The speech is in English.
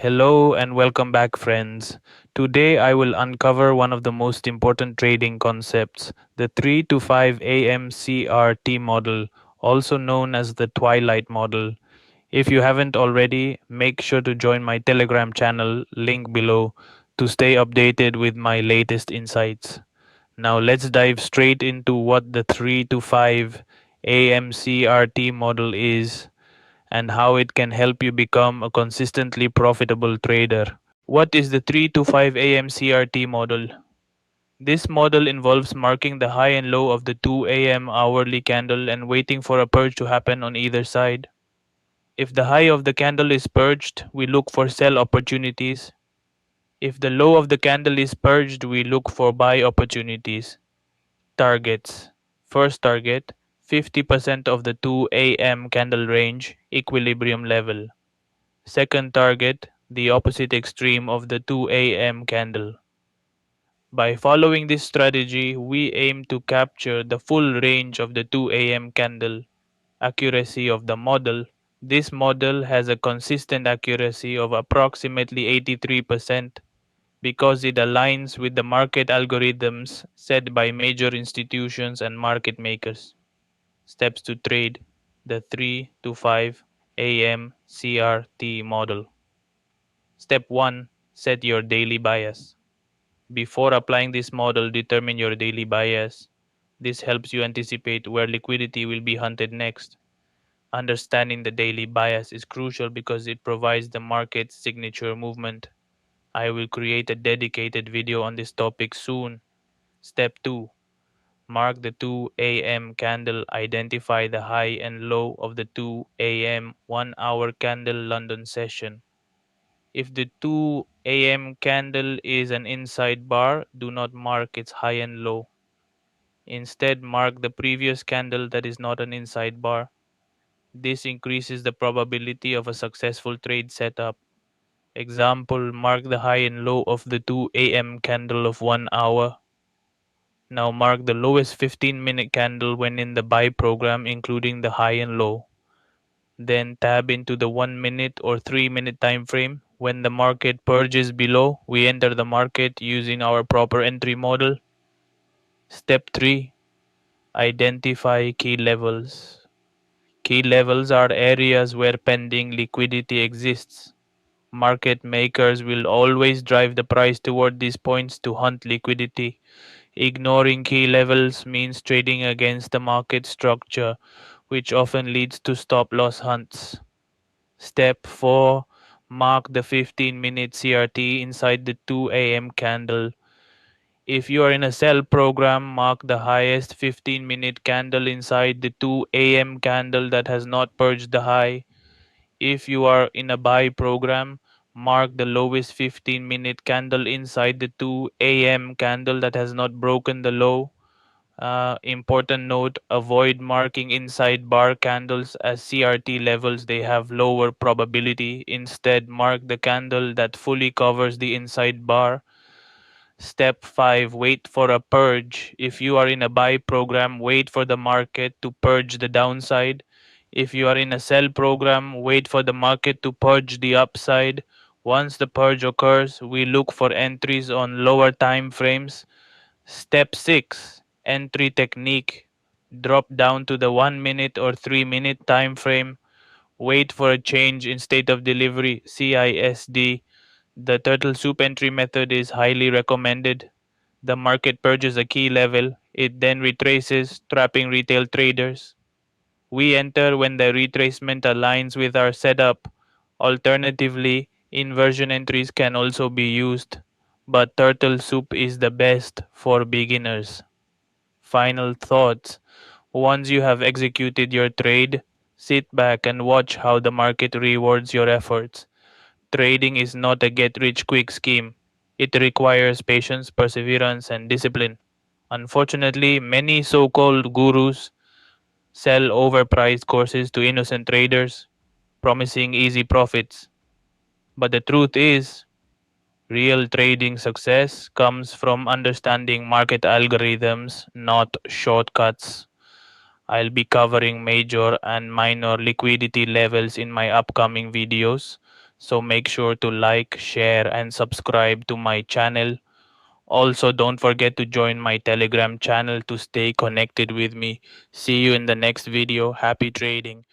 Hello and welcome back, friends. Today I will uncover one of the most important trading concepts, the 3 to 5 a.m. CRT model, also known as the Twilight model. If you haven't already, make sure to join my Telegram channel, link below, to stay updated with my latest insights. Now let's dive straight into what the 3 to 5 a.m. CRT model is and how it can help you become a consistently profitable trader. What is the 3 to 5 a.m. CRT model? This model involves marking the high and low of the 2 a.m. hourly candle and waiting for a purge to happen on either side. If the high of the candle is purged, we look for sell opportunities. If the low of the candle is purged, we look for buy opportunities. Targets. First target, 50% of the 2 a.m. candle range, equilibrium level. Second target, the opposite extreme of the 2 a.m. candle. By following this strategy, we aim to capture the full range of the 2 a.m. candle. Accuracy of the model. This model has a consistent accuracy of approximately 83% because it aligns with the market algorithms set by major institutions and market makers. Steps to trade the 3 to 5 a.m. CRT model. Step 1. Set your daily bias. Before applying this model, determine your daily bias. This helps you anticipate where liquidity will be hunted next. Understanding the daily bias is crucial because it provides the market's signature movement. I will create a dedicated video on this topic soon. Step 2. Mark the 2 a.m. candle. Identify the high and low of the 2 a.m. 1 hour candle London session. If the 2 a.m. candle is an inside bar, do not mark its high and low. Instead, mark the previous candle that is not an inside bar. This increases the probability of a successful trade setup. Example, mark the high and low of the 2 a.m. candle of 1 hour. Now mark the lowest 15-minute candle when in the buy program, including the high and low. Then tab into the 1 minute or 3 minute time frame. When the market purges below, we enter the market using our proper entry model. Step 3. Identify key levels. Key levels are areas where pending liquidity exists. Market makers will always drive the price toward these points to hunt liquidity. Ignoring key levels means trading against the market structure, which often leads to stop loss hunts. Step 4. Mark the 15-minute CRT inside the 2 a.m. candle. If you are in a sell program, mark the highest 15-minute candle inside the 2 a.m. candle that has not purged the high. If you are in a buy program, mark the lowest 15-minute candle inside the 2 a.m. candle that has not broken the low. Important note, avoid marking inside bar candles as CRT levels, they have lower probability. Instead, mark the candle that fully covers the inside bar. Step 5. Wait for a purge. If you are in a buy program, wait for the market to purge the downside. If you are in a sell program, wait for the market to purge the upside. Once the purge occurs, we look for entries on lower time frames. Step 6. Entry technique. Drop down to the 1 minute or 3 minute time frame. Wait for a change in state of delivery, CISD. The turtle soup entry method is highly recommended. The market purges a key level. It then retraces, trapping retail traders. We enter when the retracement aligns with our setup. Alternatively, inversion entries can also be used, but turtle soup is the best for beginners. Final thoughts. Once you have executed your trade, sit back and watch how the market rewards your efforts. Trading is not a get rich quick scheme. It requires patience, perseverance, and discipline. Unfortunately, many so called gurus sell overpriced courses to innocent traders, promising easy profits. But the truth is, real trading success comes from understanding market algorithms, not shortcuts. I'll be covering major and minor liquidity levels in my upcoming videos. So make sure to like, share, and subscribe to my channel. Also, don't forget to join my Telegram channel to stay connected with me. See you in the next video. Happy trading.